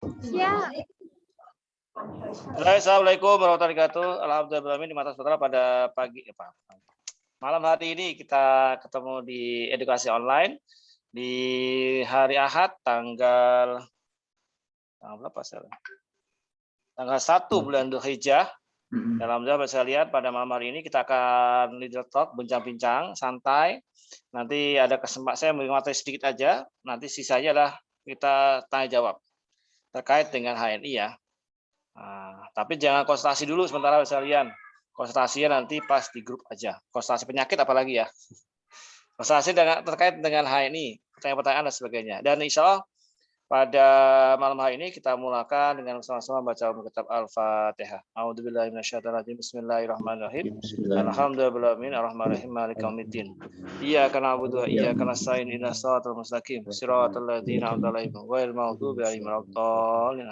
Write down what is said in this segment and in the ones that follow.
Ya. Assalamualaikum warahmatullahi wabarakatuh. Alhamdulillah di mata saudara pada malam hari ini kita ketemu di edukasi online di hari Ahad tanggal berapa salah? Tanggal 1 bulan Dzulhijjah. Alhamdulillah saya lihat pada malam hari ini kita akan leader talk, bincang-bincang santai. Nanti ada kesempatan saya mengucapkan sedikit aja, nanti sisanya lah kita tanya jawab terkait dengan HNI ya. Nah, tapi jangan konsultasi dulu sementara sekalian. Konsultasinya nanti pas di grup aja. Konsultasi penyakit apalagi ya. Konsultasi terkait dengan HNI, pertanyaan-pertanyaan dan sebagainya. Dan insya Allah pada malam hari ini kita mulakan dengan sama-sama baca kitab Al-Fatihah. A'udzubillahi minasyaitonirrajim. Bismillahirrahmanirrahim. Alhamdulillahirabbil alamin maliki yaumiddin. Iyyaka na'budu wa iyyaka nasta'in ihdinas siratal mustaqim. Shiratal ladzina an'amta 'alaihim ghairil maghdubi 'alaihim waladdallin.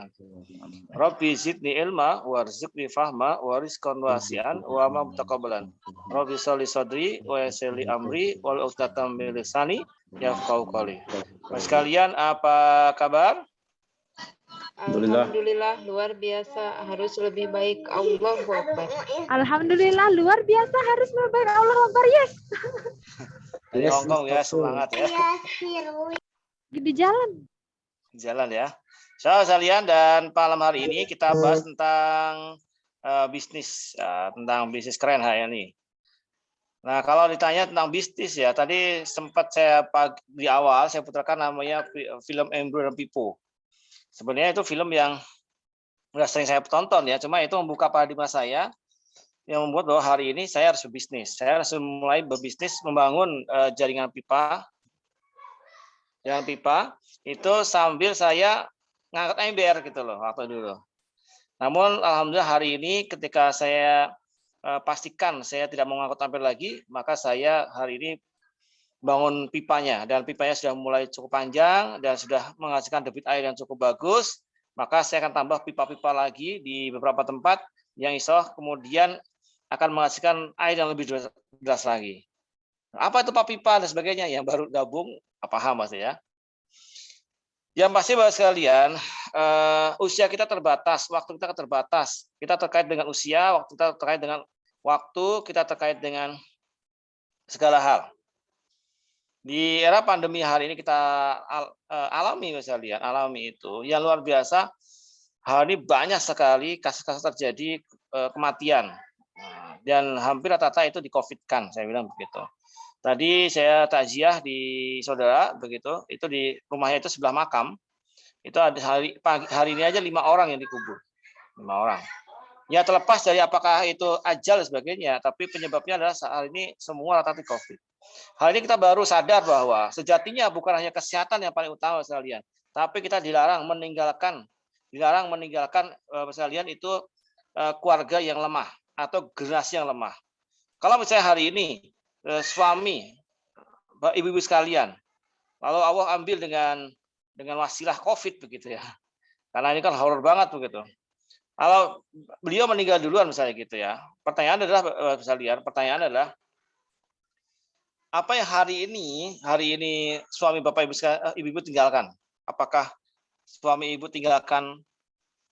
Rabbi zidni ilma warzuqni fahma wa rizqan wasi'an wa ma taqabbalan. Rabbi sholli sadri wa yassir li amri wal 'uqdatam min lisani yafqahu qawli. Mas sekalian, apa kabar? Alhamdulillah luar biasa, harus lebih baik. Allahu Akbar. Alhamdulillah luar biasa, harus lebih baik. Allahu Akbar. Yes. Dari Hongkong ya, semangat ya. Di jalan. Jalan ya. Sekalian, dan malam hari ini kita bahas tentang bisnis, tentang bisnis keren HNI. Nah, kalau ditanya tentang bisnis ya, tadi sempat saya di awal saya putarkan namanya film Embro dan Pipo. Sebenarnya itu film yang udah sering saya tonton ya, cuma itu membuka paradigma saya yang membuat bahwa hari ini saya harus berbisnis. Saya harus mulai berbisnis membangun jaringan pipa. Jaringan pipa itu sambil saya ngangkat ember gitu loh waktu dulu. Namun alhamdulillah hari ini ketika saya pastikan saya tidak mau ngangkut ember lagi, maka saya hari ini bangun pipanya, dan pipanya sudah mulai cukup panjang dan sudah menghasilkan debit air yang cukup bagus. Maka saya akan tambah pipa-pipa lagi di beberapa tempat yang insya Allah kemudian akan menghasilkan air yang lebih deras lagi. Apa itu pipa dan sebagainya, yang baru gabung paham Mas ya. Yang pasti Bapak sekalian, usia kita terbatas, waktu kita terbatas. Kita terkait dengan usia, waktu kita terkait dengan waktu, kita terkait dengan segala hal. Di era pandemi hari ini kita alami misalnya, alami itu yang luar biasa. Hari ini banyak sekali kasus-kasus terjadi kematian, dan hampir rata-rata itu di COVID-kan, saya bilang begitu. Tadi saya takziah di saudara begitu, itu di rumahnya itu sebelah makam, itu ada hari ini aja 5 orang yang dikubur, 5 orang. Ya terlepas dari apakah itu ajal dan sebagainya, tapi penyebabnya adalah saat ini semua rata-rata COVID. Hal ini kita baru sadar bahwa sejatinya bukan hanya kesehatan yang paling utama sekalian, tapi kita dilarang meninggalkan sekalian itu keluarga yang lemah atau generasi yang lemah. Kalau misalnya hari ini suami, ibu-ibu sekalian, lalu Allah ambil dengan wasilah COVID begitu ya, karena ini kan horor banget begitu. Kalau beliau meninggal duluan misalnya gitu ya, pertanyaan adalah apa yang hari ini suami bapak ibu tinggalkan? Apakah suami ibu tinggalkan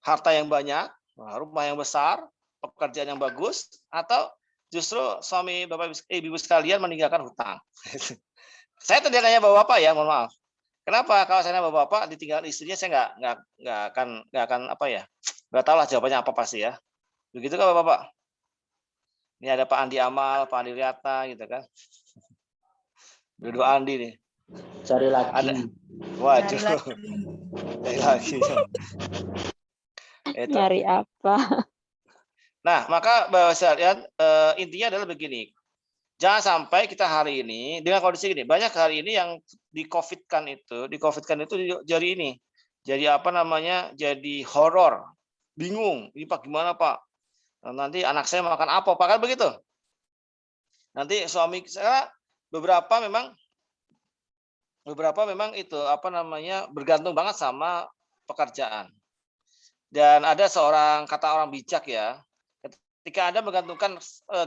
harta yang banyak, rumah yang besar, pekerjaan yang bagus, atau justru suami bapak ibu sekalian meninggalkan hutang? Saya tidak nanya bapak ya, mohon maaf. Kenapa kalau saya nanya bapak ditinggal istrinya, saya nggak akan apa ya? Nggak tahu lah jawabannya apa pasti ya. Begitu kan bapak? Ini ada Pak Andi Amal, Pak Andi Riata gitu kan. Dua Andi nih. Cari lagi. Ada. Waduh. Cari lagi. Nyari apa? Nah, maka Bapak sekalian, intinya adalah begini. Jangan sampai kita hari ini dengan kondisi ini, banyak hari ini yang di COVID-kan itu jadi ini. Jadi apa namanya? Jadi horor. Bingung. Ini Pak gimana, Pak? Nanti anak saya makan apa? Pak kan begitu. Nanti suami saya beberapa memang itu apa namanya bergantung banget sama pekerjaan. Dan ada kata orang bijak ya, ketika Anda menggantungkan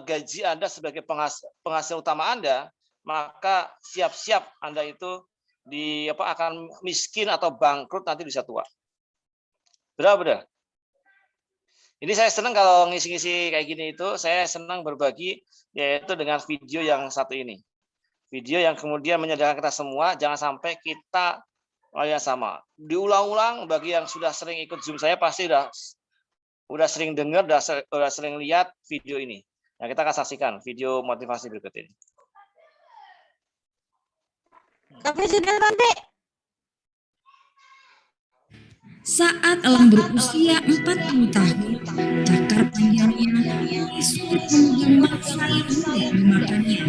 gaji Anda sebagai penghasil utama Anda, maka siap-siap Anda itu akan miskin atau bangkrut nanti bisa tua. Benar-benar. Ini saya senang kalau ngisi-ngisi kayak gini itu, saya senang berbagi yaitu dengan video yang satu ini. Video yang kemudian menyadarkan kita semua, jangan sampai kita yang sama. Diulang-ulang bagi yang sudah sering ikut Zoom saya pasti udah sering dengar, udah sering lihat video ini. Nah, kita akan saksikan video motivasi berikut ini. Tapi sudah nanti. Saat Elang berusia 40 tahun, cakar panjangnya sulit memegang mangsa yang hendak dimakannya.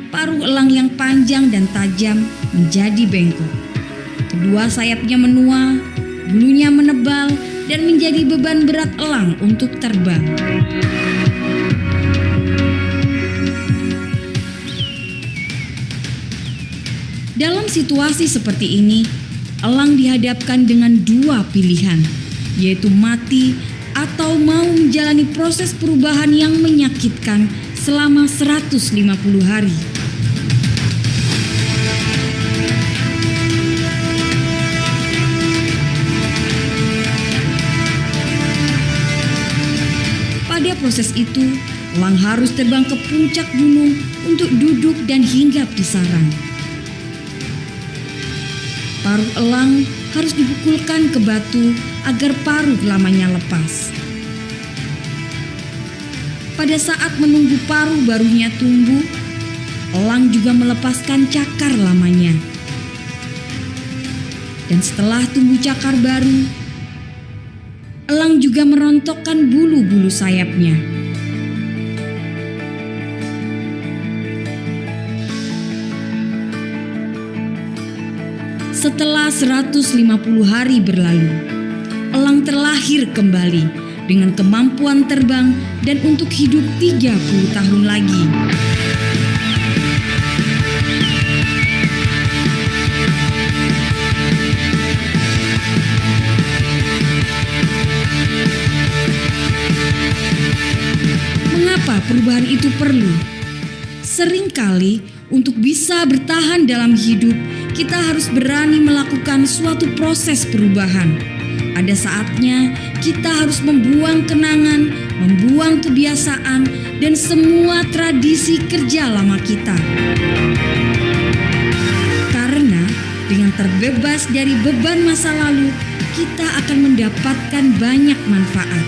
Paruh elang yang panjang dan tajam menjadi bengkok. Kedua sayapnya menua, bulunya menebal, dan menjadi beban berat elang untuk terbang. Dalam situasi seperti ini, elang dihadapkan dengan dua pilihan, yaitu mati atau mau menjalani proses perubahan yang menyakitkan selama 150 hari. Pada proses itu, elang harus terbang ke puncak gunung untuk duduk dan hinggap di sarang. Paruh elang harus dipukulkan ke batu agar paruh lamanya lepas. Pada saat menunggu paruh barunya tumbuh, elang juga melepaskan cakar lamanya. Dan setelah tumbuh cakar baru, elang juga merontokkan bulu-bulu sayapnya. Setelah 150 hari berlalu, elang terlahir kembali dengan kemampuan terbang dan untuk hidup 30 tahun lagi. Mengapa perubahan itu perlu? Seringkali untuk bisa bertahan dalam hidup, kita harus berani melakukan suatu proses perubahan. Ada saatnya kita harus membuang kenangan, membuang kebiasaan, dan semua tradisi kerja lama kita. Karena dengan terbebas dari beban masa lalu, kita akan mendapatkan banyak manfaat.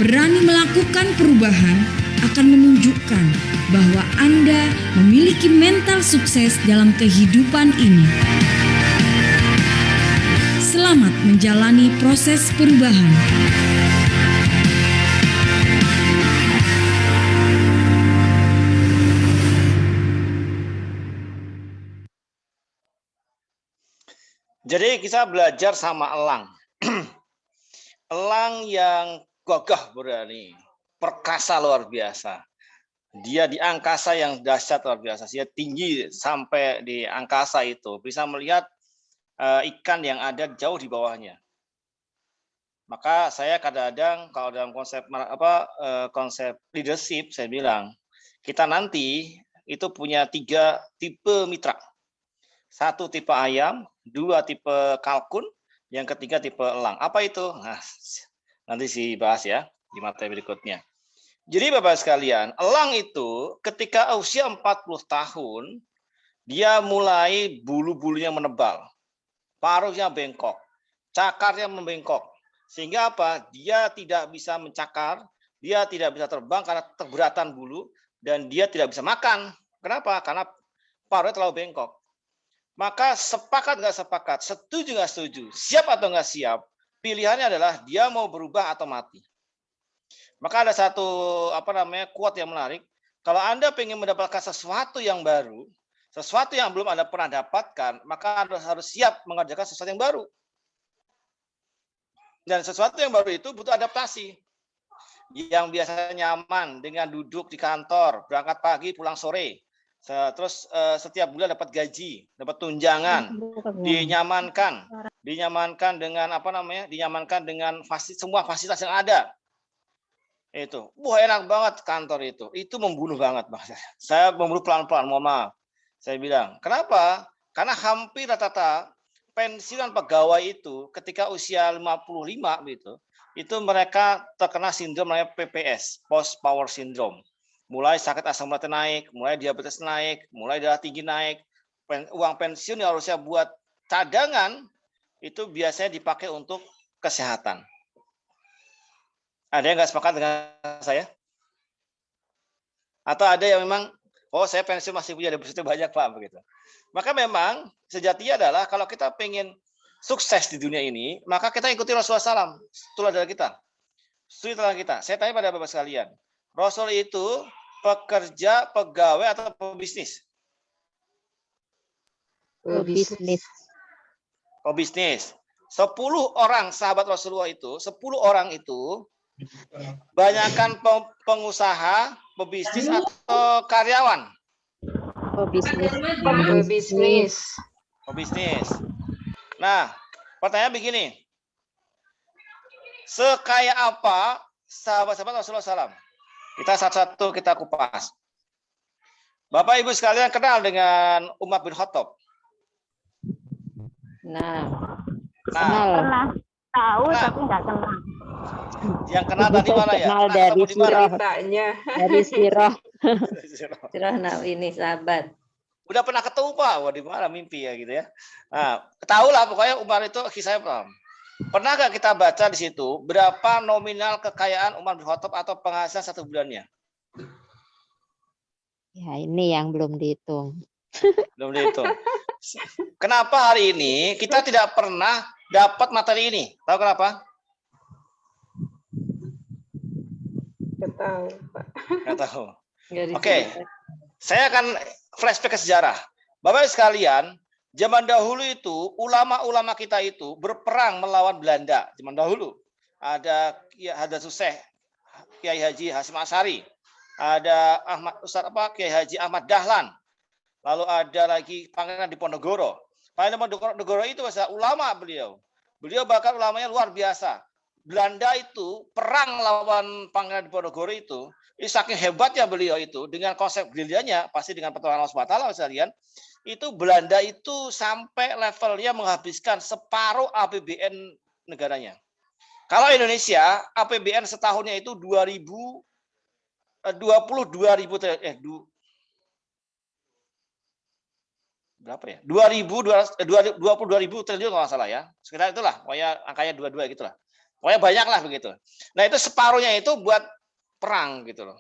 Berani melakukan perubahan akan menunjukkan bahwa Anda memiliki mental sukses dalam kehidupan ini. Selamat menjalani proses perubahan. Jadi kita belajar sama elang. Elang yang gagah berani, perkasa luar biasa. Dia di angkasa yang dahsyat luar biasa. Dia tinggi sampai di angkasa itu. Bisa melihat ikan yang ada jauh di bawahnya. Maka saya kadang-kadang kalau dalam konsep leadership saya bilang, kita nanti itu punya 3 tipe mitra. 1 tipe ayam, 2 tipe kalkun, yang ketiga tipe elang. Apa itu? Nah, nanti dibahas ya di materi berikutnya. Jadi Bapak sekalian, elang itu ketika usia 40 tahun, dia mulai bulu-bulunya menebal, paruhnya bengkok, cakarnya membengkok. Sehingga apa? Dia tidak bisa mencakar, dia tidak bisa terbang karena keberatan bulu, dan dia tidak bisa makan. Kenapa? Karena paruhnya terlalu bengkok. Maka sepakat nggak sepakat, setuju nggak setuju, siap atau nggak siap, pilihannya adalah dia mau berubah atau mati. Maka ada satu quote yang menarik. Kalau Anda ingin mendapatkan sesuatu yang baru, sesuatu yang belum Anda pernah dapatkan, maka Anda harus siap mengerjakan sesuatu yang baru. Dan sesuatu yang baru itu butuh adaptasi. Yang biasanya nyaman dengan duduk di kantor, berangkat pagi, pulang sore. Terus setiap bulan dapat gaji, dapat tunjangan, dinyamankan dengan semua fasilitas yang ada. Itu, enak banget kantor itu. Itu membunuh banget, Mas. Saya membunuh pelan-pelan, mohon maaf. Saya bilang, kenapa? Karena hampir rata-rata pensiunan pegawai itu ketika usia 55 gitu, itu mereka terkena sindrom namanya PPS, post power syndrome. Mulai sakit asam urat naik, mulai diabetes naik, mulai darah tinggi naik, uang pensiun yang harusnya buat cadangan itu biasanya dipakai untuk kesehatan. Ada yang nggak sepakat dengan saya? Atau ada yang memang, oh saya pensiun masih punya deposito banyak Pak, begitu. Maka memang sejatinya adalah kalau kita pengen sukses di dunia ini, maka kita ikuti Rasulullah SAW, teladan kita. Suri teladan kita. Saya tanya pada Bapak sekalian, Rasul itu pekerja, pegawai atau pebisnis? Bisnis. Pebisnis. 10 orang sahabat Rasulullah itu, 10 orang itu banyakkan pengusaha, pebisnis atau karyawan? Pebisnis. Pebisnis. Nah, pertanyaan begini. Sekaya apa sahabat-sahabat Rasulullah SAW? Kita satu-satu kita kupas. Bapak Ibu sekalian kenal dengan Umar bin Khattab? Kenal. Tahu tapi nggak kenal. Yang kenal tadi mana ya? Kenal dari sirah. Ceritanya. Dari sirah. Sirah ini sahabat. Udah pernah ketemu Pak? Wah, di mana mimpi ya gitu ya. Nah, tahu lah pokoknya Umar itu kisahnya paham. Pernah nggak kita baca di situ berapa nominal kekayaan Umar bin Khattab atau penghasilan 1 bulannya? Ya ini yang belum dihitung. Belum dihitung. Kenapa hari ini kita tidak pernah dapat materi ini? Tahu kenapa? Nggak tahu, Pak. Nggak tahu. Oke. Saya akan flashback ke sejarah. Bapak sekalian, zaman dahulu itu ulama-ulama kita itu berperang melawan Belanda. Zaman dahulu ada Hadza Suseh, Kiai Haji Hasyim Asy'ari, ada Kiai Haji Ahmad Dahlan. Lalu ada lagi Pangeran Diponegoro. Pangeran Diponegoro itu adalah ulama beliau. Beliau bahkan ulamanya luar biasa. Belanda itu perang lawan Pangeran Diponegoro itu saking hebatnya beliau itu dengan konsep gerilyanya, pasti dengan pertolongan Allah SWT sekalian, itu Belanda itu sampai levelnya menghabiskan separuh APBN negaranya. Kalau Indonesia APBN setahunnya itu 22.000 berapa ya? 22.000 triliun kalau nggak salah ya. Sekitar itulah, pokoknya angkanya 22 gitulah. Pokoknya banyak lah begitu. Nah itu separuhnya itu buat perang gitu loh.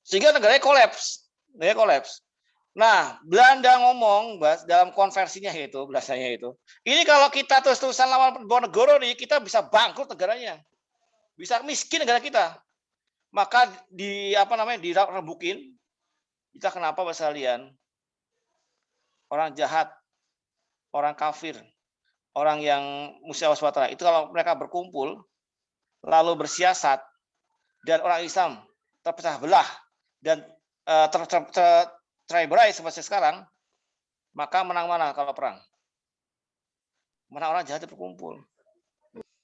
Sehingga negaranya kolaps. Nah, Belanda ngomong dalam konversinya itu, bahasanya itu. Ini kalau kita terus-terusan lawan Diponegoro nih, kita bisa bangkrut negaranya. Bisa miskin negara kita. Maka direbukin. Kita kenapa Pak sekalian? Orang jahat, orang kafir, orang yang musuh Allah SWT, itu kalau mereka berkumpul, lalu bersiasat, dan orang Islam terpecah belah, dan tercerai-berai seperti sekarang, maka menang mana kalau perang? Menang orang jahat berkumpul.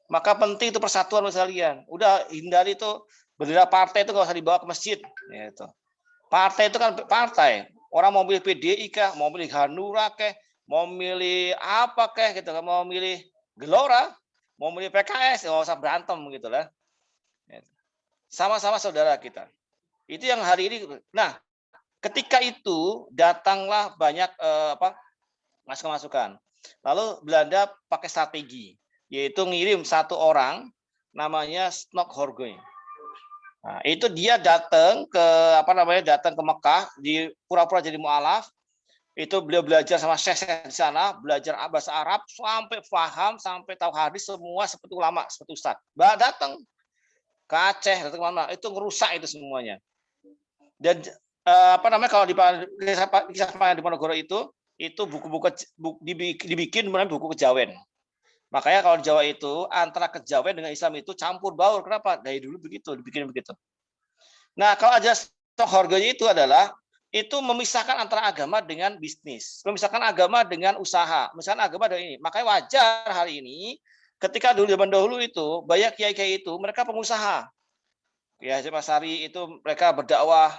Maka penting itu persatuan sekalian. Udah hindari itu bendera partai itu nggak usah dibawa ke masjid. Gitu. Partai itu kan partai. Orang mau milih PDI kah, mau milih Hanura kah, mau milih apa kah, gitu kan, mau milih Gelora, mau milih PKS, nggak usah berantem gitu lah. Sama-sama saudara kita. Itu yang hari ini. Nah, ketika itu datanglah banyak masukan-masukan. Lalu Belanda pakai strategi, yaitu ngirim satu orang namanya Snokhorgoy. Nah, itu dia datang ke datang ke Mekah, di pura-pura jadi mualaf. Itu beliau belajar sama syekh di sana, belajar bahasa Arab sampai paham, sampai tahu hadis semua seperti ulama, seperti ustaz. Datang ke Aceh, datang mana? Itu ngerusak itu semuanya. Dan kalau di kisah Pangeran Diponegoro itu buku-buku dibikin namanya buku kejawen. Makanya kalau di Jawa itu antara kejawen dengan Islam itu campur baur. Kenapa? Dari dulu begitu, dibikin begitu. Nah, kalau aja Snokhorgoy itu adalah itu memisahkan antara agama dengan bisnis, memisahkan agama dengan usaha, memisahkan agama dengan ini. Makanya wajar hari ini ketika dulu zaman dahulu itu banyak kiai-kiai itu mereka pengusaha. Ya, Hasyim Asy'ari itu mereka berdakwah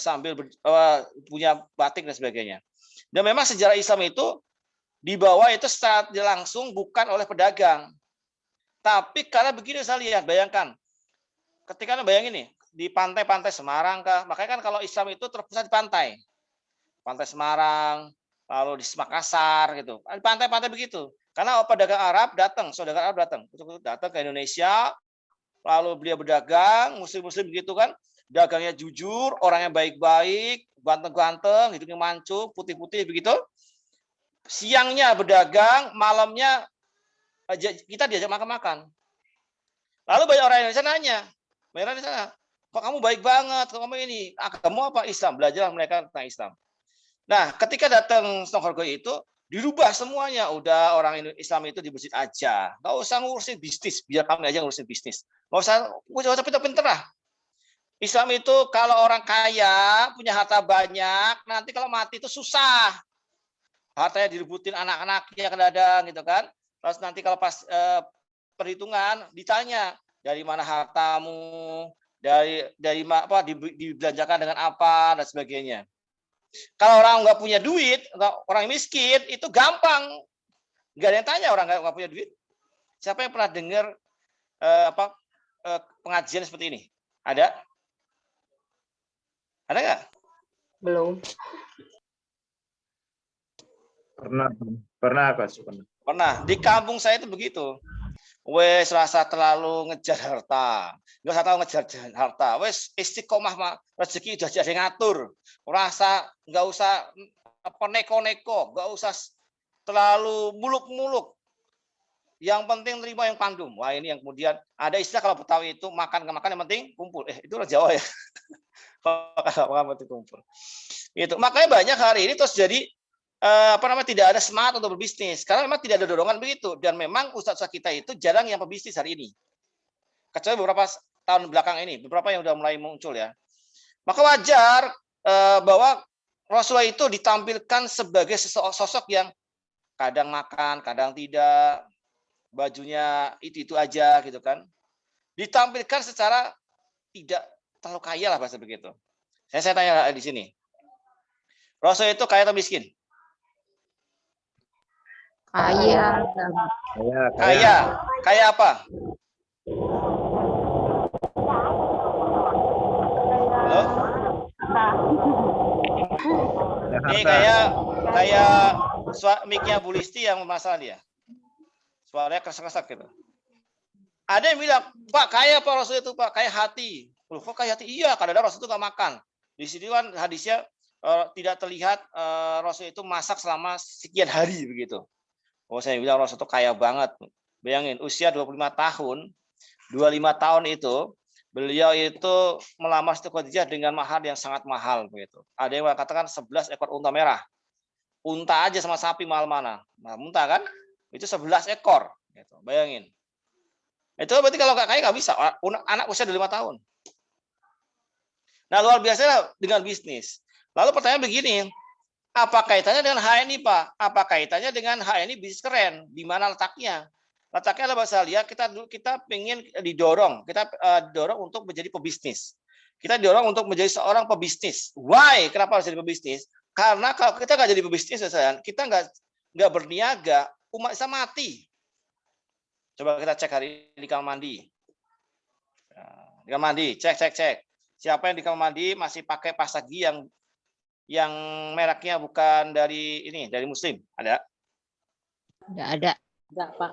sambil punya batik dan sebagainya. Dan memang sejarah Islam itu dibawa itu secara langsung bukan oleh pedagang. Tapi karena begini saya lihat, bayangkan. Ketika Anda bayangin nih, di pantai-pantai Semarang kah? Makanya kan kalau Islam itu terpusat di pantai. Pantai Semarang, lalu di Makassar gitu. Di pantai-pantai begitu. Karena pedagang Arab datang, saudara Arab datang ke Indonesia, lalu beliau berdagang, muslim-muslim begitu kan. Dagangnya jujur, orangnya baik-baik, ganteng-ganteng, hidungnya mancung, putih-putih begitu. Siangnya berdagang, malamnya kita diajak makan-makan. Lalu banyak orang Indonesia nanya, mereka di sana, kok kamu baik banget, kok kamu ini, agama apa? Islam, belajar mereka tentang Islam. Nah, ketika datang Stokholm itu, dirubah semuanya. Udah orang Islam itu di masjid aja. Nggak usah ngurusin bisnis, biar kami aja ngurusin bisnis. Nggak usah pinter-pinter lah. Islam itu kalau orang kaya, punya harta banyak, nanti kalau mati itu susah. Hartanya direbutin anak-anaknya kadang gitu kan. Terus nanti kalau pas perhitungan ditanya dari mana hartamu, dari apa dibelanjakan dengan apa dan sebagainya. Kalau orang nggak punya duit, orang miskin itu gampang, nggak ada yang tanya orang nggak punya duit. Siapa yang pernah dengar pengajian seperti ini? Ada? Ada nggak? Belum. Pernah Pak. Pernah. Di kampung saya itu begitu. Wes rasa terlalu ngejar harta. Nggak usah tahu ngejar harta. Wes istiqomah rezeki udah jadi ngatur. Rasa nggak usah neko-neko, nggak usah terlalu muluk-muluk. Yang penting terima yang pandum. Wah ini yang kemudian ada istilah kalau Betawi itu makan yang penting kumpul. Itu orang Jawa ya. Makan penting kumpul. Itu. Makanya banyak hari ini terus jadi tidak ada semangat untuk berbisnis karena memang tidak ada dorongan begitu dan memang ustaz-ustaz kita itu jarang yang pebisnis hari ini kecuali beberapa tahun belakang ini beberapa yang sudah mulai muncul ya. Maka wajar bahwa Rasulullah itu ditampilkan sebagai sosok yang kadang makan kadang tidak, bajunya itu aja gitu kan, ditampilkan secara tidak terlalu kaya lah bahasa begitu. Saya tanya di sini, Rasul itu kaya atau miskin? Kaya. Kaya apa? Halo? Ini kayak mic-nya Bu Listi yang masalah dia. Suaranya keras-keras gitu. Ada yang bilang, Pak kaya Pak Rasul itu Pak, kaya hati. Loh, kok kaya hati? Iya, kadang-kadang Rasul itu nggak makan. Di sini kan hadisnya tidak terlihat Rasul itu masak selama sekian hari begitu. Oh, saya bilang Rasul itu kaya banget. Bayangin, usia 25 tahun itu beliau itu melamar Siti Khadijah dengan mahar yang sangat mahal begitu. Ada yang katakan 11 ekor unta merah. Unta aja sama sapi mahal mana? Nah, unta kan? Itu 11 ekor gitu. Bayangin. Itu berarti kalau nggak kaya nggak bisa. Anak usia 25 tahun. Nah, luar biasa dengan bisnis. Lalu pertanyaan begini, apa kaitannya dengan HNI, Pak? Apa kaitannya dengan HNI bisnis keren? Di mana letaknya? Letaknya adalah bahasa lihat kita ingin didorong, kita dorong untuk menjadi pebisnis. Kita didorong untuk menjadi seorang pebisnis. Why? Kenapa harus jadi pebisnis? Karena kalau kita nggak jadi pebisnis, kita nggak berniaga, umat Islam mati. Coba kita cek hari di kamar mandi. Di kamar mandi, cek. Siapa yang di kamar mandi masih pakai pasta gigi yang mereknya bukan dari Muslim? Ada? Nggak ada. Enggak, Pak.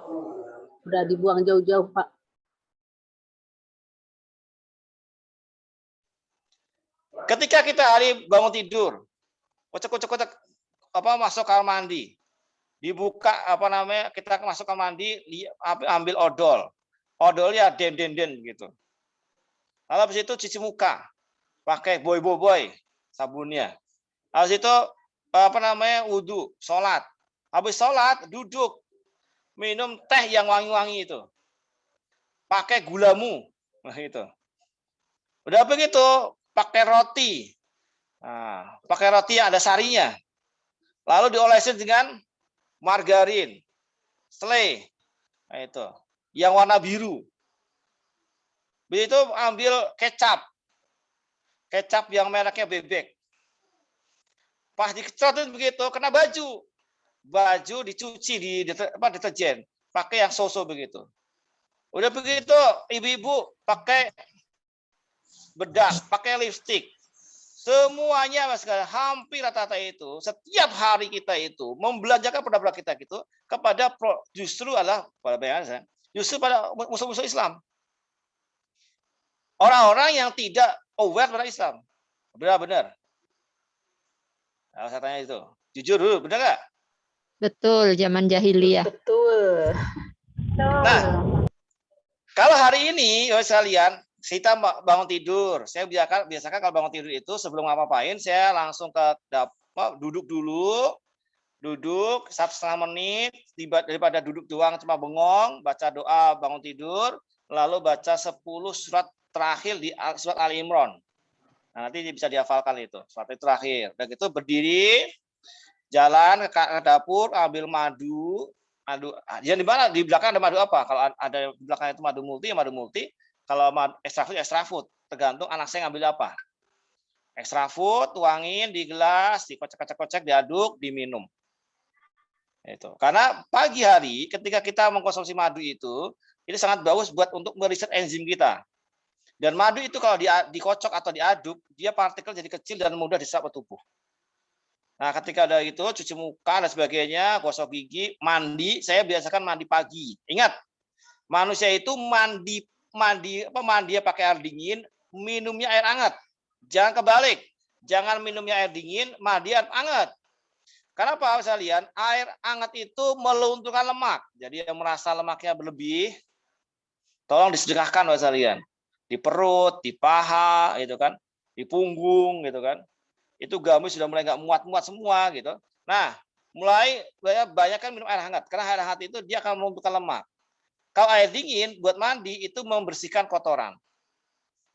Udah dibuang jauh-jauh, Pak. Ketika kita hari bangun tidur, kocok masuk kamar mandi, dibuka kita masuk kamar mandi, ambil odol, odolnya den gitu. Lalu habis itu cuci muka, pakai boy sabunnya. Habis itu wudu, sholat. Habis sholat duduk, minum teh yang wangi-wangi itu, pakai gulamu, nah itu. Udah begitu, pakai roti, pakai roti yang ada sarinya, lalu diolesin dengan margarin, selai, nah itu, yang warna biru. Begitu ambil kecap yang mereknya bebek. Pas dikecotin begitu, kena baju. baju dicuci di deterjen, pakai yang so-so begitu. Udah begitu, ibu-ibu pakai bedak, pakai lipstik. Semuanya Mas, hampir rata-rata itu setiap hari kita itu membelanjakan produk kita gitu kepada justru adalah justru pada musuh-musuh Islam. Orang-orang yang tidak aware pada Islam. Benar-benar. Nah, saya tanya itu. Jujur dulu, benar nggak? Betul, zaman jahiliyah. Betul. Nah, kalau hari ini, sekalian, kita bangun tidur. Saya biasakan kalau bangun tidur itu sebelum ngapain, saya langsung ke duduk dulu, duduk 1,5 menit, daripada duduk doang cuma bengong, baca doa bangun tidur, lalu baca 10 surat terakhir di surat Ali Imran. Nah, nanti bisa dihafalkan itu, surat itu terakhir. Dan itu berdiri, jalan ke dapur, ambil madu. Yang di mana? Di belakang ada madu apa? Kalau ada di belakang itu madu multi, ya madu multi. Kalau extra food, tergantung anak saya ngambil apa. Extra food, tuangin di gelas, dikocek-kocek, diaduk, diminum. Itu. Karena pagi hari ketika kita mengkonsumsi madu itu sangat bagus buat untuk meriset enzim kita. Dan madu itu kalau dikocok atau diaduk, dia partikel jadi kecil dan mudah diserap ke tubuh. Nah, ketika ada itu, cuci muka dan sebagainya, gosok gigi, mandi, saya biasakan mandi pagi. Ingat, manusia itu mandi pakai air dingin, minumnya air hangat. Jangan kebalik. Jangan minumnya air dingin, mandi air hangat. Kenapa sekalian? Air hangat itu melunturkan lemak. Jadi yang merasa lemaknya berlebih, tolong disedekahkan sekalian. Di perut, di paha, gitu kan, di punggung, gitu kan. Itu gamis sudah mulai nggak muat-muat semua, gitu. Nah, mulai banyakkan minum air hangat. Karena air hangat itu dia akan melunturkan lemak. Kalau air dingin buat mandi itu membersihkan kotoran.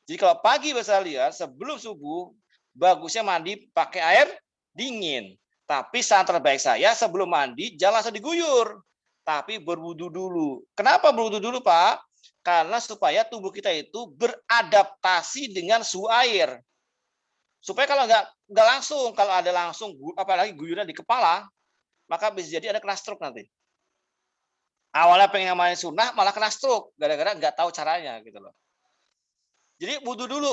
Jadi kalau pagi sekalian sebelum subuh bagusnya mandi pakai air dingin. Tapi saran terbaik saya sebelum mandi jangan langsung diguyur, tapi berwudu dulu. Kenapa berwudu dulu, Pak? Karena supaya tubuh kita itu beradaptasi dengan suhu air. Supaya kalau nggak langsung, kalau ada langsung, apalagi guyurnya di kepala, maka bisa jadi ada kena stroke nanti. Awalnya pengen ngamain sunnah, malah kena stroke, gara-gara nggak tahu caranya gitu loh. Jadi wudu dulu,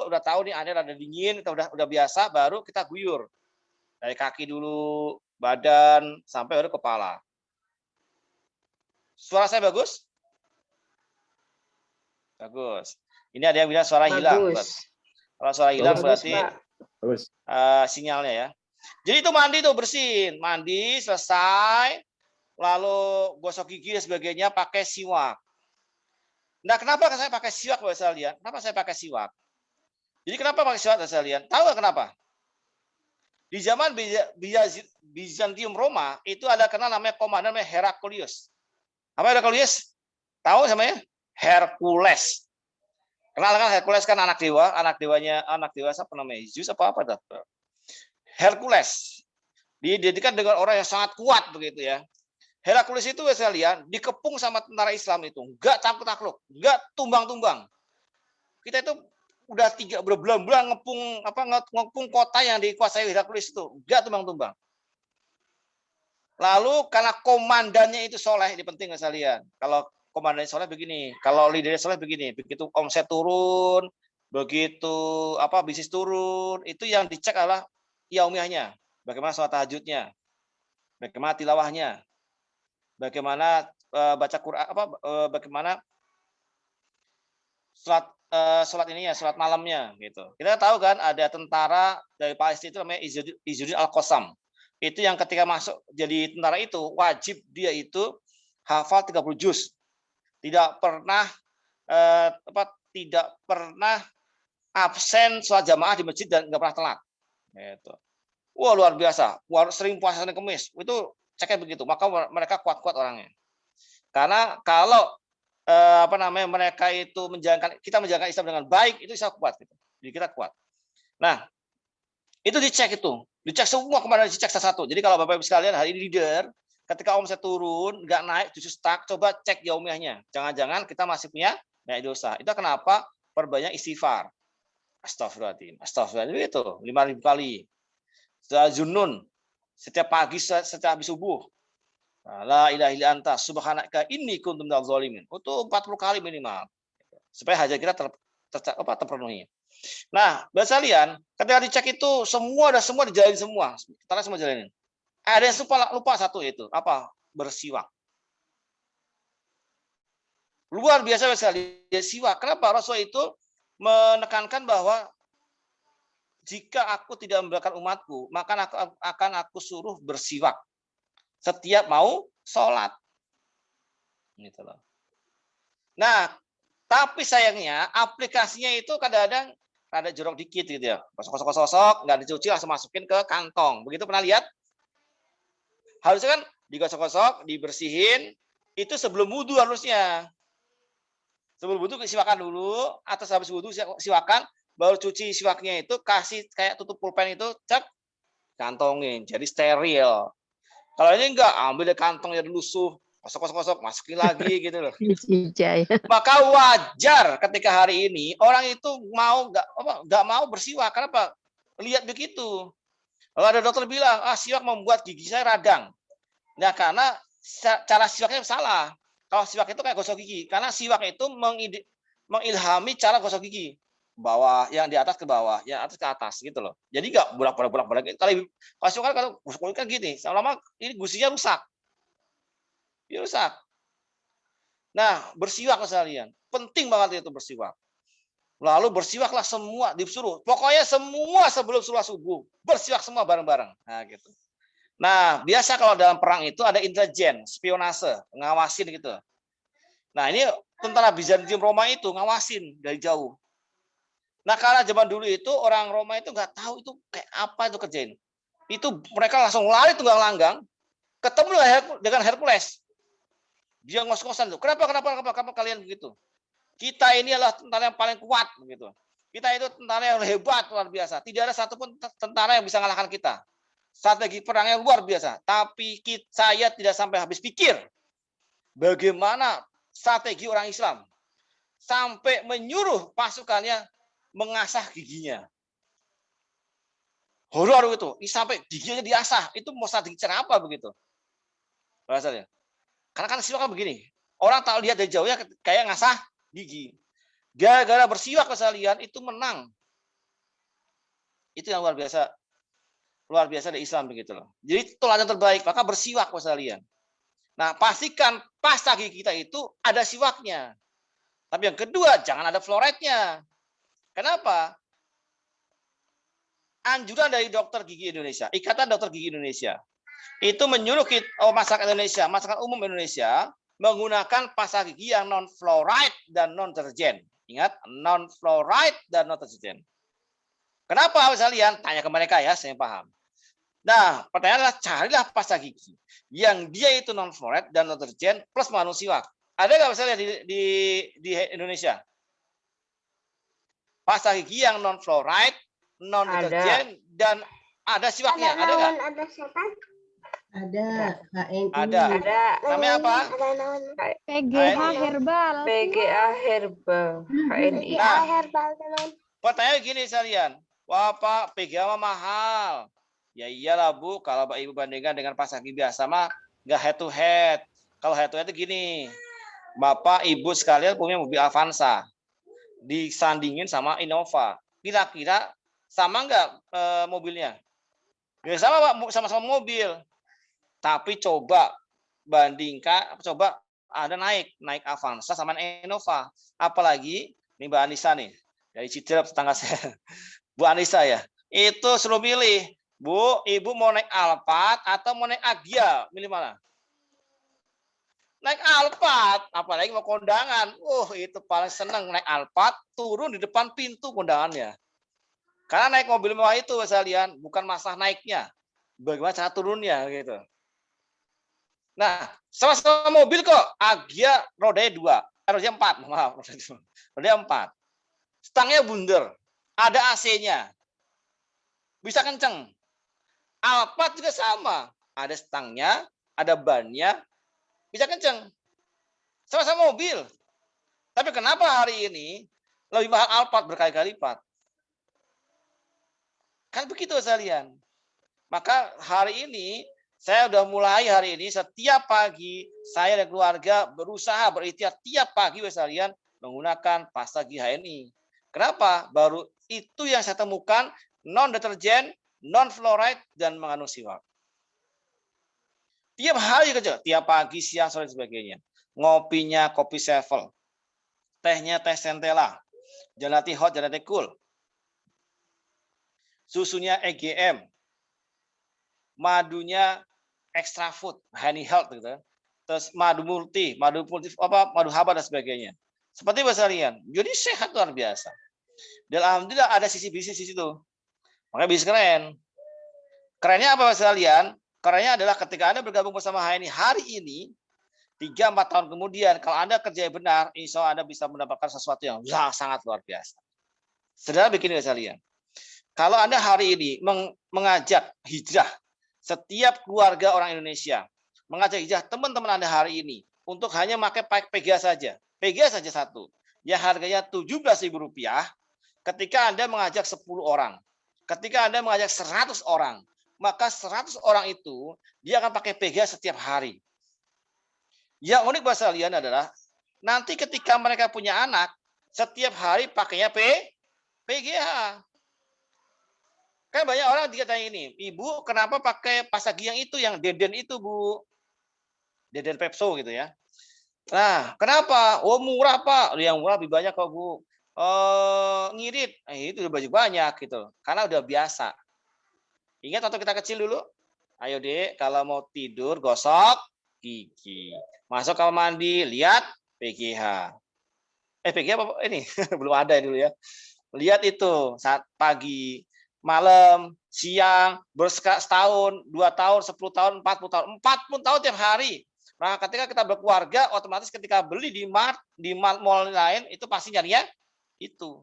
udah tahu nih air ada dingin, kita udah biasa, baru kita guyur. Dari kaki dulu, badan, sampai baru kepala. Suara saya bagus? Bagus. Ini ada yang bilang suara hilang. Kalau suara hilang berarti sinyalnya ya. Jadi itu mandi tuh bersihin. Mandi selesai, lalu gosok gigi dan sebagainya pakai siwak. Nah, kenapa saya pakai siwak, Bapak sekalian? Kenapa saya pakai siwak? Jadi kenapa pakai siwak, Bapak sekalian? Tahu nggak kenapa? Di zaman Bizantium Roma itu ada kenal namanya komandan namanya Heraklius. Apa Heraklius? Tahu namanya? Hercules. Kenal kan Hercules kan anak dewa siapa namanya? Zeus apa dah? Hercules. Didirikan dengan orang yang sangat kuat begitu ya. Heraklius itu sekalian dikepung sama tentara Islam itu, enggak takluk, enggak tumbang-tumbang. Kita itu udah berbulan-bulan ngepung kota yang dikuasai Heraklius itu, enggak tumbang-tumbang. Lalu karena komandannya itu soleh, ini penting sekalian. Kalau komandannya soleh begini, kalau leadernya soleh begini, begitu omset turun, begitu bisnis turun, itu yang dicek adalah yaumiyahnya, bagaimana sholat tahajudnya, bagaimana tilawahnya, bagaimana baca Quran, bagaimana sholat ininya, sholat malamnya gitu. Kita tahu kan ada tentara dari Palestina itu namanya Izzuddin Al-Qassam. Itu yang ketika masuk jadi tentara itu wajib dia itu hafal 30 juz. Tidak pernah absen sholat jamaah di masjid dan nggak pernah telat. Gitu. Wah, luar biasa. Sering puasa Senin Kemis. Itu ceknya begitu. Maka mereka kuat-kuat orangnya. Karena kalau mereka itu kita menjalankan Islam dengan baik, itu bisa kuat gitu. Jadi kita kuat. Nah, itu dicek semua kemarin dicek satu-satu. Jadi kalau Bapak Ibu sekalian hari ini leader, ketika omset turun, nggak naik, justru stuck, coba cek yaumiyahnya. Jangan-jangan kita masih punya naik dosa. Itu kenapa perbanyak istighfar. Astagfirullahaladzim itu 5.000 kali. Zunnun Setiap pagi setiap habis subuh. La ilaha illa anta subhanaka inni kuntu minadz zalimin. Itu 40 kali minimal. Supaya hajat kita terpenuhi. Nah, buat kalian, ketika dicek itu semua dijalanin semua. Kita semua jalanin. Ada yang lupa satu itu, apa? Bersiwak. Luar biasa sekali siwak. Kenapa Rasul itu menekankan bahwa jika aku tidak membiarkan umatku, maka akan aku suruh bersiwak setiap mau sholat. Gitu loh. Nah, tapi sayangnya aplikasinya itu kadang-kadang ada jorok dikit gitu ya. Gosok-gosok, nggak dicuci langsung masukin ke kantong. Begitu pernah lihat? Harusnya kan digosok-gosok, dibersihin, itu sebelum wudhu harusnya. Sebelum wudhu siwakan dulu, atas habis wudhu siwakan, baru cuci siwaknya itu, kasih kayak tutup pulpen itu, cek, kantongin, jadi steril. Kalau ini enggak, ambil dari kantongnya dulu gosok, masukin lagi gitu loh. Maka wajar ketika hari ini orang itu nggak mau bersiwak. Kenapa? Lihat begitu. Kalau ada dokter bilang, siwak membuat gigi saya radang. Nah, karena cara siwaknya salah. Kalau siwak itu kayak gosok gigi, karena siwak itu mengilhami cara gosok gigi. Bawah, yang di atas ke bawah, yang atas ke atas gitu loh. Jadi nggak bolak-balik. Kalau siwak kalau gosok kan gini, lama-lama ini gusinya rusak. Ya rusak. Nah, bersiwak sekalian. Penting banget itu bersiwak. Lalu bersiwaklah semua disuruh. Pokoknya semua sebelum sholat subuh bersiwak semua bareng-bareng. Nah, gitu. Nah, biasa kalau dalam perang itu ada intelijen, spionase, ngawasin gitu. Nah, ini tentara Bizantium Roma itu ngawasin dari jauh. Nah, karena zaman dulu itu orang Roma itu nggak tahu itu kayak apa itu kerjain. Itu mereka langsung lari tunggang langgang, ketemu dengan Hercules. Dia ngos-ngosan tuh. Kenapa kalian begitu? Kita ini adalah tentara yang paling kuat begitu. Kita itu tentara yang hebat luar biasa. Tidak ada satupun tentara yang bisa mengalahkan kita. Strategi perangnya luar biasa. Tapi saya tidak sampai habis pikir bagaimana strategi orang Islam sampai menyuruh pasukannya mengasah giginya. Horor itu. Ini sampai giginya diasah. Itu mau strategi cara apa begitu? Bahasanya. Karena kan siwak kan begini. Orang tahu lihat dari jauhnya kayak ngasah gigi. Gara-gara bersiwak kesalian itu menang. Itu yang luar biasa. Luar biasa dari Islam begitu loh. Jadi teladan terbaik, maka bersiwak kesalian. Nah, pastikan pasta gigi kita itu ada siwaknya. Tapi yang kedua, jangan ada fluoride-nya. Kenapa? Anjuran dari dokter gigi Indonesia, Ikatan Dokter Gigi Indonesia, itu menyuruh masyarakat Indonesia, masyarakat umum Indonesia menggunakan pasta gigi yang non fluoride dan non deterjen. Ingat, non fluoride dan non deterjen. Kenapa kalian? Tanya ke mereka ya, saya paham. Nah, pertanyaannya adalah carilah pasta gigi yang dia itu non fluoride dan non deterjen plus mengandung siwak. Ada nggak misalnya di Indonesia? Pasta gigi yang non fluoride, non deterjen dan ada siwaknya. Ada nggak? Ada. Ada. Namanya apa? PGH Herbal. PGA Herbal. HNI. Pertanyaan gini sekalian. Wah Pak, PGA mah mahal. Ya iyalah Bu, kalau Ibu bandingkan dengan pasta gigi biasa mah nggak head to head. Kalau head to head itu gini. Bapak Ibu sekalian punya mobil Avanza. Disandingin sama Innova. Kira-kira sama nggak mobilnya? Ya sama Pak, sama-sama mobil. Tapi coba bandingkan, coba ada naik Avanza sama Innova. Apalagi nih Mbak Anissa nih, dari Cicerep tetangga saya. Bu Anissa ya, itu suruh milih. Bu, Ibu mau naik Alphard atau mau naik Agya? Milih mana? Naik Alphard, apalagi mau kondangan. Itu paling seneng naik Alphard, turun di depan pintu kondangannya. Karena naik mobil mewah itu, sekalian, bukan masalah naiknya, bagaimana cara turunnya gitu. Nah, sama-sama mobil kok. Agya rodanya 4, maaf, rodanya 4. Stangnya bundar, ada AC-nya, bisa kenceng. Alphard juga sama, ada stangnya, ada bannya, bisa kenceng. Sama-sama mobil. Tapi kenapa hari ini lebih mahal Alphard berkali-kali lipat? Kan begitu sekalian. Maka hari ini saya udah mulai hari ini setiap pagi saya dan keluarga berusaha berikhtiar tiap pagi sekalian menggunakan pasta GHNI. Kenapa? Baru itu yang saya temukan non deterjen, non fluoride dan mengandung siwak. Tiap hari kerja, tiap pagi, siang, sore, dan sebagainya. Ngopinya kopi Sevel, tehnya teh Centella, Janati hot, Janati cool, susunya EGM, madunya extra food, honey health gitu. Terus madu multi apa madu haba dan sebagainya. Seperti bahasa kalian. Jadi sehat luar biasa. Dan alhamdulillah ada sisi bisnis di situ. Makanya bisnis keren. Kerennya apa bahasa kalian? Kerennya adalah ketika Anda bergabung bersama HNI hari ini, 3-4 tahun kemudian, kalau Anda kerja benar, insya Allah Anda bisa mendapatkan sesuatu yang sangat luar biasa. Saudara bikin bahasa kalian. Kalau Anda hari ini mengajak hijrah setiap keluarga orang Indonesia, mengajak hijrah teman-teman Anda hari ini untuk hanya pakai PGA saja. PGA saja satu. Yang harganya Rp17.000 ketika Anda mengajak 10 orang. Ketika Anda mengajak 100 orang, maka 100 orang itu dia akan pakai PGA setiap hari. Yang unik bahasa kalian adalah nanti ketika mereka punya anak, setiap hari pakainya PGA. Kan banyak orang dikatakan ini, Ibu kenapa pakai pasta gigi yang itu, yang deden itu Bu? Deden Pepso gitu ya. Nah, kenapa? Oh murah Pak. Yang murah lebih banyak kok Bu. Ngirit, itu udah banyak gitu. Karena udah biasa. Ingat waktu kita kecil dulu? Ayo Dek, kalau mau tidur gosok gigi. Masuk kamar mandi, lihat PGH. PGH apa ini? Belum ada dulu ya. Lihat itu saat pagi, malam, siang, setahun, 2 tahun, 10 tahun, 40 tahun. 40 tahun tiap hari. Nah, ketika kita berkeluarga, otomatis ketika beli di mall lain, itu pasti nyarinya itu.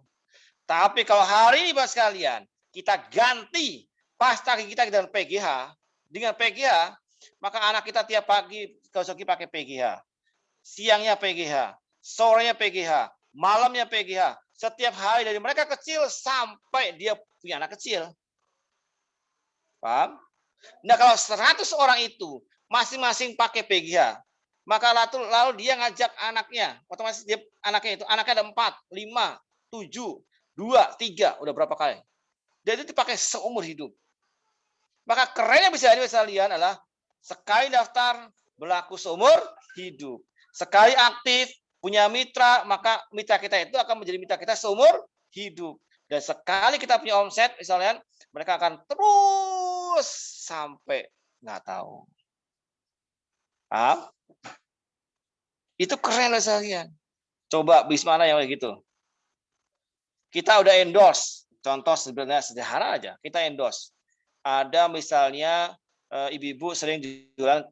Tapi kalau hari ini Bapak sekalian, kita ganti pasta gigi kita dengan PGH, maka anak kita tiap pagi gosok gigi pakai PGH. Siangnya PGH, sorenya PGH, malamnya PGH. Setiap hari dari mereka kecil sampai dia punya anak kecil. Paham? Nah, kalau 100 orang itu masing-masing pakai PGH, maka lalu dia ngajak anaknya, otomatis dia anaknya ada 4, 5, 7, 2, 3, udah berapa kali? Dan itu dipakai seumur hidup. Maka kerennya bisa kalian adalah sekali daftar berlaku seumur hidup. Sekali aktif punya mitra, maka mitra kita itu akan menjadi mitra kita seumur hidup. Dan sekali kita punya omset, misalnya mereka akan terus sampai nggak tahu. Itu keren loh kalian. Coba bis mana yang kayak gitu. Kita udah endorse. Contoh sebenarnya sederhana aja. Kita endorse. Ada misalnya ibu-ibu sering jualan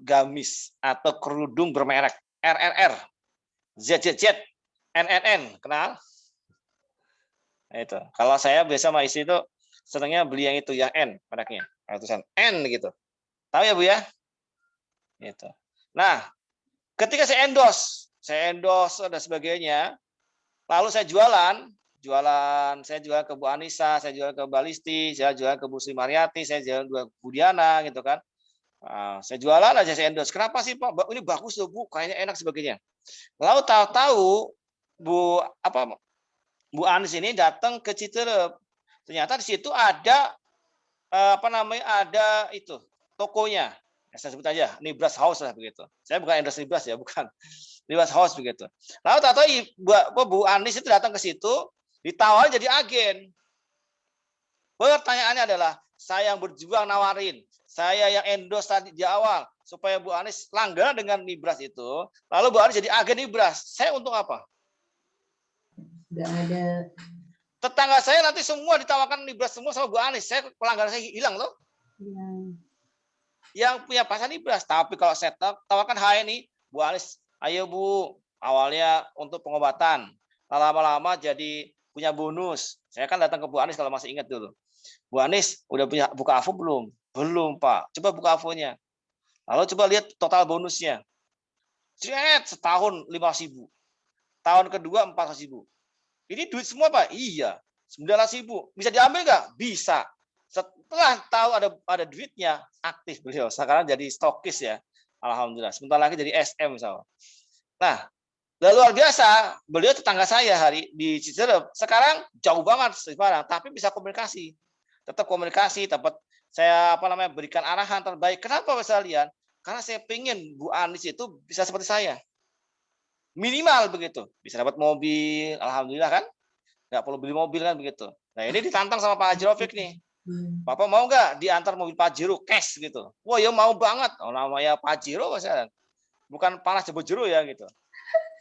gamis atau kerudung bermerek RRR, ZZZ, NNN, kenal? Nah, itu. Kalau saya biasa sama istri itu senangnya beli yang itu, yang N mereknya, tulisan N gitu. Tahu ya Bu ya? Itu. Nah, ketika saya endorse dan sebagainya, lalu saya jualan ke Bu Anissa, saya jualan ke Mbak Listi, saya jualan ke Bu Sri Mariati, saya jualan ke Bu Diana gitu kan. Saya jualan aja, saya endorse. Kenapa sih Pak? Ini bagus loh Bu, kayaknya enak sebagainya. Lalu tahu-tahu Bu Anis ini datang ke Citerep. Ternyata di situ ada ada itu tokonya. Saya sebut aja Nibras House lah begitu. Saya bukan endorse Nibras ya, bukan. Nibras House begitu. Lalu tahu-tahu Bu Anis itu datang ke situ, ditawari jadi agen. Pertanyaannya adalah, saya yang berjuang nawarin, saya yang endorse tadi di awal, supaya Bu Anis langganan dengan Nibras itu, lalu Bu Anis jadi agen Nibras. Saya untung apa? Nggak ada. Tetangga saya nanti semua ditawarkan Nibras semua sama Bu Anis. Saya pelanggan saya hilang loh. Ya. Yang punya pasar Nibras. Tapi kalau saya tawarkan HNI, Bu Anis, ayo Bu, awalnya untuk pengobatan. Lama-lama jadi punya bonus. Saya kan datang ke Bu Anis kalau masih ingat dulu. Bu Anis udah punya buka AVO belum? Belum Pak. Coba buka AVO-nya. Lalu coba lihat total bonusnya. Setahun 5.000. Tahun kedua 4.000. Ini duit semua Pak? Iya. 19.000. Bisa diambil nggak? Bisa. setelah tahu ada duitnya, aktif beliau. Sekarang jadi stokis ya. Alhamdulillah. Sebentar lagi jadi SM misalnya. Nah, luar biasa. Beliau tetangga saya hari di Cicerep. Sekarang jauh banget sekarang, tapi bisa komunikasi. Tetap komunikasi, dapat saya berikan arahan terbaik. Kenapa sekalian? Karena saya pengen Bu Anis itu bisa seperti saya. Minimal begitu. Bisa dapat mobil, alhamdulillah kan? Nggak perlu beli mobil kan begitu. Nah, ini ditantang sama Pak Haji Rafiq nih. Bapak mau nggak diantar mobil Pajero cash gitu? Wah, ya mau banget. Oh, namanya Pajero Mas. Bukan panas jebut jeru ya gitu.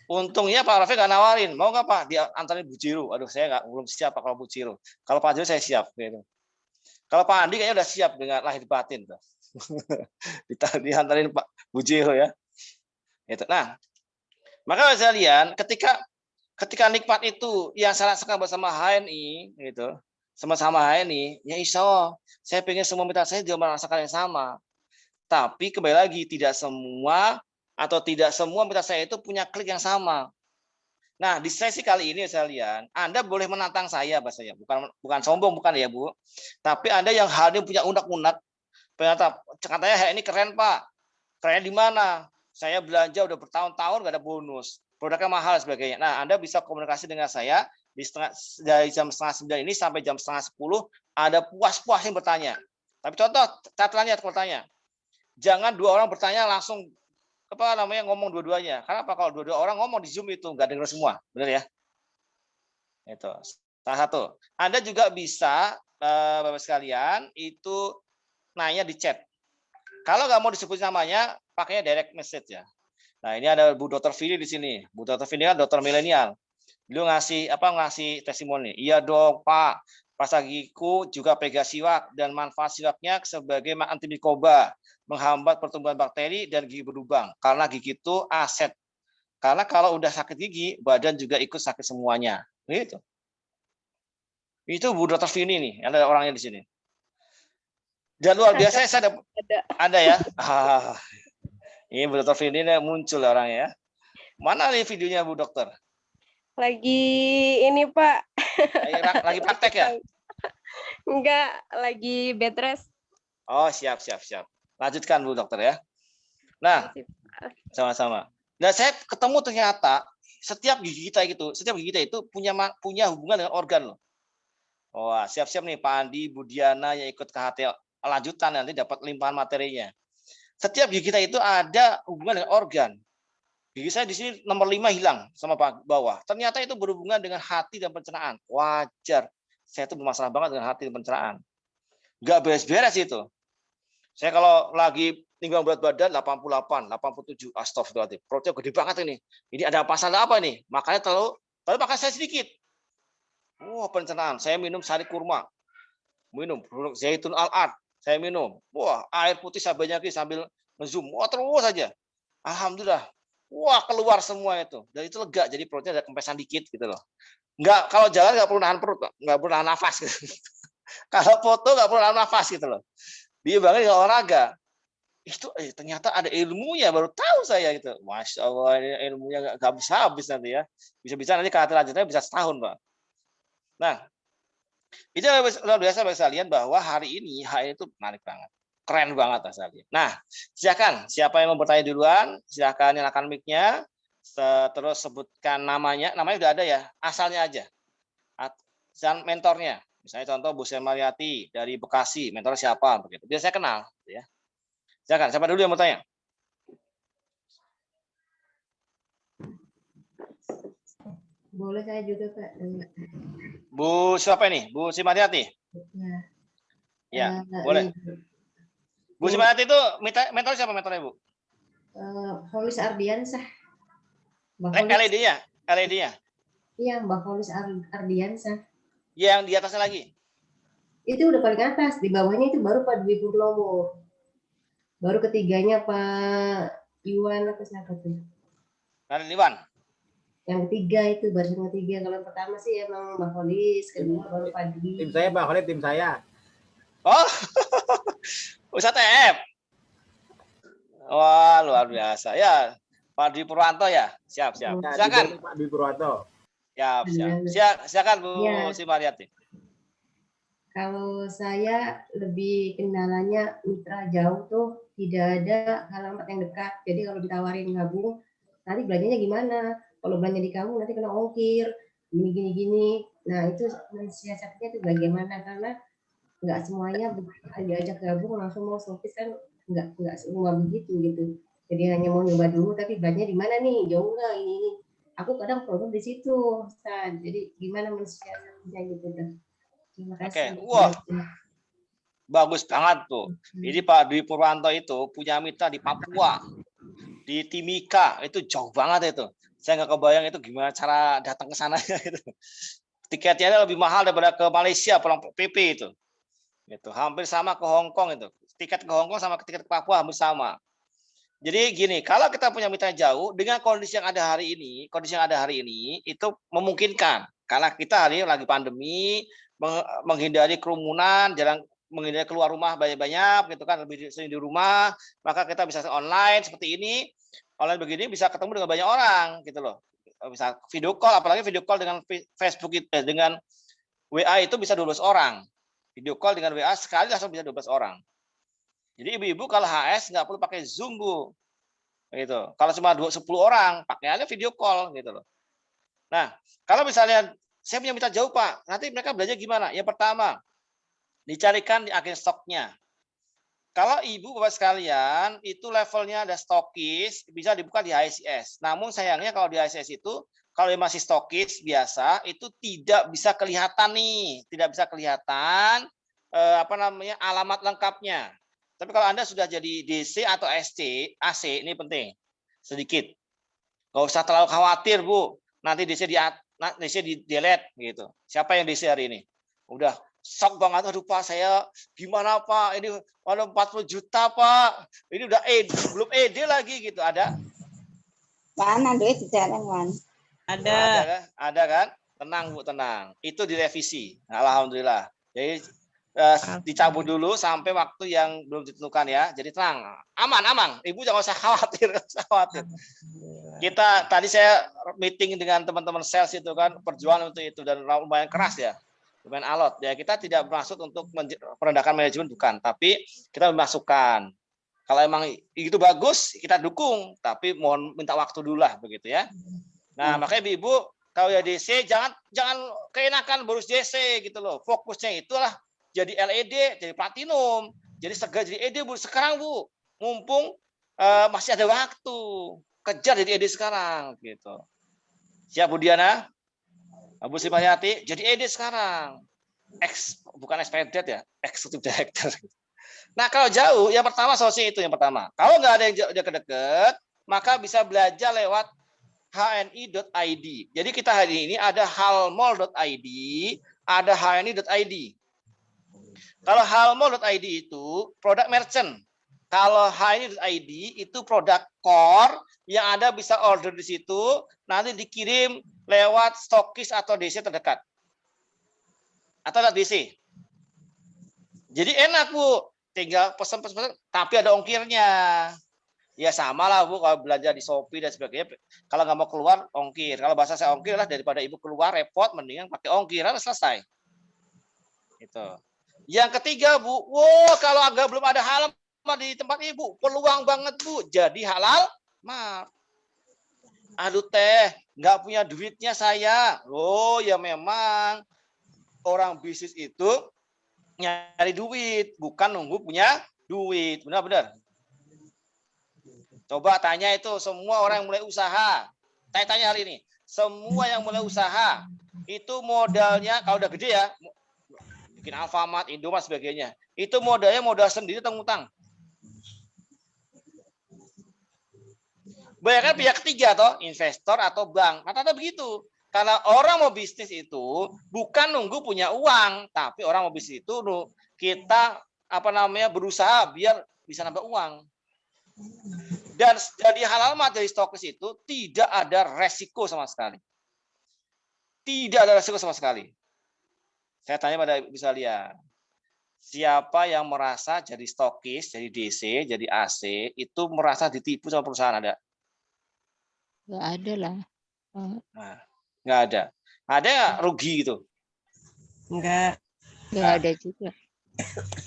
Untungnya Pak Rafiq nggak nawarin, mau nggak Pak diantarin Bujiro? Aduh, saya belum siap Pak kalau Bujiro. Kalau Pajero saya siap gitu. Kalau Pak Andi kayaknya udah siap dengan lahir batin tuh. Diantarin Pak Bujiro ya. Gitu. Nah, maka sekalian ketika nikmat itu yang saya rasakan bersama HNI gitu, sama-sama HNI, ya insya Allah saya pengen semua mitra saya juga merasakan yang sama. Tapi kembali lagi tidak semua mitra saya itu punya klik yang sama. Nah, di sesi kali ini sekalian, Anda boleh menantang saya, bahasanya. Bukan sombong, bukan ya Bu. Tapi Anda yang hadir punya unek-unek, katanya ini keren Pak. Kerennya di mana? Saya belanja udah bertahun-tahun nggak ada bonus. Produknya mahal sebagainya. Nah, Anda bisa komunikasi dengan saya dari jam 8:30 ini sampai jam 9:30 ada puas-puas yang bertanya. Tapi contoh catatannya bertanya. Jangan 2 orang bertanya langsung ngomong dua-duanya. Karena apa? Kalau 2 orang ngomong di Zoom itu nggak dengar semua, benar ya? Itu salah satu. Anda juga bisa, Bapak sekalian, itu nanya di chat. Kalau nggak mau disebut namanya, pakainya direct message ya. Nah, ini ada Bu Dr. Vini di sini. Bu Dr. Vini kan dokter milenial. Beliau ngasih testimoni. Iya dong Pak, pas gigiku juga pegang siwak dan manfaat siwaknya sebagai antimikroba, menghambat pertumbuhan bakteri dan gigi berlubang. Karena gigi itu aset. Karena kalau udah sakit gigi, badan juga ikut sakit semuanya. Gitu. Itu Bu Dr. Vini nih, ada orangnya di sini. Dan luar biasa saya ada ya. Ini Bu Dr. Vini muncul orangnya ya. Mana nih videonya Bu Dokter? Lagi ini Pak. Lagi praktek ya? Enggak, lagi bed rest. Oh, siap. Lanjutkan Bu Dokter ya. Nah, sama-sama. Nah, saya ketemu ternyata setiap gigi kita itu punya hubungan dengan organ loh. Wah, siap-siap nih Pak Andi, Bu Diana yang ikut KHT lanjutan nanti dapat limpahan materinya. Setiap gigi kita itu ada hubungan dengan organ. Gigi saya di sini nomor 5 hilang sama bawah. Ternyata itu berhubungan dengan hati dan pencernaan. Wajar. Saya itu bermasalah banget dengan hati dan pencernaan. Nggak beres-beres itu. Saya kalau lagi tinggal berat badan 88, 87, astagfirullahaladzim. Perutnya gede banget ini. Ini ada masalah apa nih? Makanya tapi makan saya sedikit. Wah, pencernaan. Saya minum sari kurma. Minum produk zaitun al-ad. Saya minum. Wah, air putih saya banyakin sambil ngezoom. Wah, terus saja. Alhamdulillah. Wah, keluar semua itu. Dan itu lega. Jadi perutnya ada kempesan dikit gitu loh. Kalau jalan nggak perlu nahan perut, nggak perlu nahan nafas. Gitu. Kalau foto nggak perlu nahan nafas gitu loh. Dia banget dengan olahraga. Itu ternyata ada ilmunya, baru tahu saya gitu. Masya Allah, ini ilmunya nggak habis nanti ya. Bisa-bisa nanti KHT lanjutnya bisa setahun, Pak. Nah, itu luar biasa bagi kalian bahwa hari ini HI itu menarik banget. Keren banget sekalian. Nah, silakan siapa yang mau bertanya duluan, silakan nyalakan mic-nya. Terus sebutkan namanya udah ada ya, asalnya aja. Dan mentornya. Misalnya contoh Bu Semariati dari Bekasi, mentornya siapa begitu. Biar saya kenal ya. Silakan, siapa dulu yang mau tanya? Boleh saya juga Pak. Bu siapa ini? Bu Simariati? Ya, boleh. Bu Simariati itu mentor siapa mentornya, Bu? Holis Ardiansah. LED-nya? Iya, Mbak Holis Ardiansah. Yang di atasnya lagi? Itu udah paling atas, di bawahnya itu baru Pak Dwi Purnomo. Baru ketiganya Pak Iwan apa siapa tuh? Iwan. Yang ketiga itu baru yang ketiga. Kalau yang pertama sih emang Mbak Holis, kedua baru Pak Dwi. Tim saya Mbak Holis, tim saya. Oh, Ustadz TF. Wah, luar biasa. Ya, Pak Dwi Purwanto ya. Siap. Silakan. Pak Dwi Purwanto. Siap. Silakan Bu Simariati. Kalau saya lebih kendalanya mitra jauh tuh tidak ada alamat yang dekat. Jadi kalau ditawarin gabung, nanti belanjanya gimana? Kalau belanja di kamu nanti kena ongkir, gini. Nah itu mensiasatnya itu bagaimana? Karena nggak semuanya diajak gabung langsung mau stokis kan nggak semua begitu gitu. Jadi hanya mau nyoba dulu, tapi belanja di mana nih? Jauh nggak ini? Aku kadang problem di situ, Ustaz. Jadi gimana mensiasatnya gitu kan? Terima Oke, kasih. wah bagus banget tuh. Jadi Pak Dwi Purwanto itu punya mitra di Papua, di Timika, itu jauh banget itu. Saya nggak kebayang itu gimana cara datang ke sana gitu. Tiketnya lebih mahal daripada ke Malaysia pulang PP itu. Gitu. Hampir sama ke Hong Kong itu. Tiket ke Hong Kong sama tiket ke Papua hampir sama. Jadi gini, kalau kita punya mitra jauh dengan kondisi yang ada hari ini itu memungkinkan. Karena kita hari ini lagi pandemi, menghindari kerumunan, jarang menghindari keluar rumah banyak-banyak gitu kan, lebih sering di rumah, maka kita bisa online seperti ini. Online begini bisa ketemu dengan banyak orang gitu loh. Bisa video call, apalagi video call dengan Facebook dengan WA itu bisa 12 orang. Video call dengan WA sekali langsung bisa 12 orang. Jadi ibu-ibu kalau HS nggak perlu pakai Zoom, Bu. Gitu. Kalau cuma 10 orang, pakai aja video call gitu loh. Nah, kalau misalnya saya punya mitra jauh, Pak, nanti mereka belajar gimana? Yang pertama, dicarikan di agen stoknya. Kalau ibu bapak sekalian itu levelnya ada stokis, bisa dibuka di HSIS. Namun sayangnya kalau di HSIS itu kalau masih stokis biasa itu tidak bisa kelihatan nih, tidak bisa kelihatan alamat lengkapnya. Tapi kalau Anda sudah jadi DC atau SC, AC ini penting sedikit. Nggak usah terlalu khawatir, Bu. Nanti DC di delete gitu. Siapa yang DC hari ini? Udah shock banget, aduh Pak, saya gimana Pak? Ini ada 40 juta Pak. Ini udah belum ED lagi gitu. Ada? Mana duit di jalan, Wan? Ada kan? Tenang Bu, tenang. Itu direvisi. Alhamdulillah. Jadi dicabut dulu sampai waktu yang belum ditentukan ya. Jadi tenang, aman. Ibu jangan usah khawatir, Kita tadi saya meeting dengan teman-teman sales itu kan, perjuangan untuk itu dan lumayan keras ya. Lumayan alot ya. Kita tidak bermaksud untuk merendahkan manajemen, bukan, tapi kita memasukkan. Kalau emang itu bagus, kita dukung, tapi mohon minta waktu dulu lah begitu ya. Nah, makanya Ibu kalau ya DC jangan keenakan boros DC gitu loh. Fokusnya itulah jadi LED, jadi platinum, jadi segera jadi ED, Bu. Sekarang, Bu, mumpung masih ada waktu, kejar jadi ED sekarang, gitu. Siap, Bu Diana? Bu Sri Mariati, jadi ED sekarang. Bukan expired ya, executive director. Nah, kalau jauh, yang pertama solusi itu yang pertama. Kalau nggak ada yang dekat-dekat, maka bisa belajar lewat hni.id. Jadi kita hari ini ada halmall.id, ada hni.id. Kalau halmall.id itu produk merchant. Kalau hni.id itu produk core yang Anda bisa order di situ, nanti dikirim lewat stokis atau DC terdekat. Atau lewat DC. Jadi enak, Bu. Tinggal pesan-pesan, tapi ada ongkirnya. Ya sama lah, Bu, kalau belanja di Shopee dan sebagainya. Kalau nggak mau keluar, ongkir. Kalau bahasa saya ongkir lah, daripada Ibu keluar repot, mendingan pakai ongkiran, selesai. Gitu. Yang ketiga, Bu, kalau agak belum ada halal di tempat Ibu, peluang banget, Bu, jadi halal. Aduh teh, nggak punya duitnya saya. Oh ya memang orang bisnis itu nyari duit, bukan nunggu punya duit. Benar-benar. Coba tanya itu semua orang yang mulai usaha. Saya tanya hari ini, semua yang mulai usaha itu modalnya kalau udah gede ya, bikin Alfamart, Indomaret sebagainya. Itu modalnya modal sendiri atau ngutang? Bayangkan pihak ketiga toh, investor atau bank. Rata-rata begitu. Karena orang mau bisnis itu bukan nunggu punya uang, tapi orang mau bisnis itu kita berusaha biar bisa nambah uang. Dan jadi halal dari stokis itu tidak ada resiko sama sekali. Tidak ada resiko sama sekali. Saya tanya pada Ibu sekalian, siapa yang merasa jadi stokis, jadi DC, jadi AC, itu merasa ditipu sama perusahaan ada? Nggak ada lah. Nah, nggak ada. Ada nggak rugi gitu? Enggak. Nggak Nah. ada juga.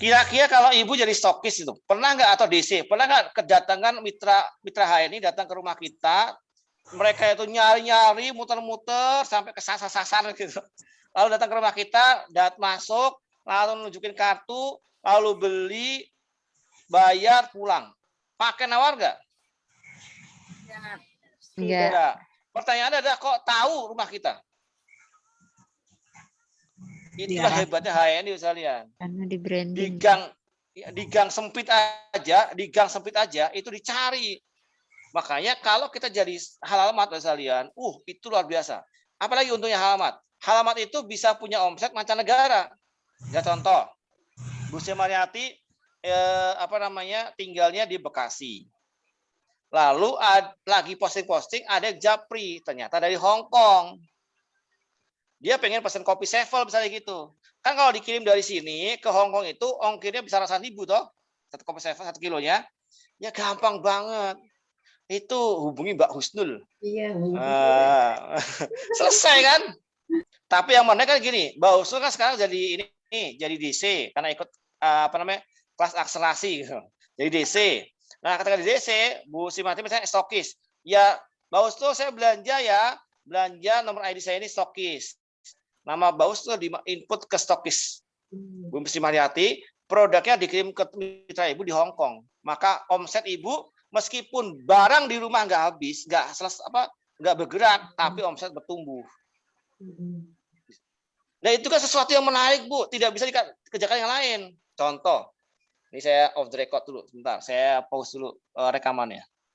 Kira-kira kalau ibu jadi stokis itu, pernah nggak atau DC, pernah nggak kedatangan mitra HNI datang ke rumah kita, mereka itu nyari-nyari, muter-muter sampai ke sasar-sasar gitu. Lalu datang ke rumah kita, masuk, lalu nunjukin kartu, lalu beli, bayar, pulang. Pakai nawar nggak? Enggak. Tidak. Pertanyaannya adalah kok tahu rumah kita? Itulah Iya. hebatnya HNI sekalian. Karena di Di branding. gang sempit aja itu dicari. Makanya kalau kita jadi halamat sekalian, itu luar biasa. Apalagi untungnya halamat. Halamat itu bisa punya omset mancanegara. Ya contoh, Bu Mariati tinggalnya di Bekasi. Lalu lagi posting-posting ada Japri, ternyata dari Hong Kong. Dia pengen pesen kopi Sevel misalnya gitu. Kan kalau dikirim dari sini ke Hong Kong itu ongkirnya bisa ratusan ribu toh. Satu kopi Sevel 1 kilonya. Ya gampang banget. Itu hubungi Mbak Husnul. Iya. Selesai kan? Tapi yang menarik kan gini, Mbak Husnul kan sekarang jadi jadi DC karena ikut kelas akselerasi gitu. Jadi DC. Nah, ketika di DC, Bu Simati misalnya stokis. Ya, Mbak Husnul saya belanja nomor ID saya ini stokis. Nama Mbak Husnul di input ke stokis. Bu Simariati, produknya dikirim ke mitra ibu di Hong Kong. Maka omset ibu meskipun barang di rumah nggak habis, nggak bergerak, tapi omset bertumbuh. Nah itu kan sesuatu yang menarik Bu, tidak bisa dikerjakan yang lain. Contoh, ini saya off the record dulu, sebentar, saya pause dulu rekamannya.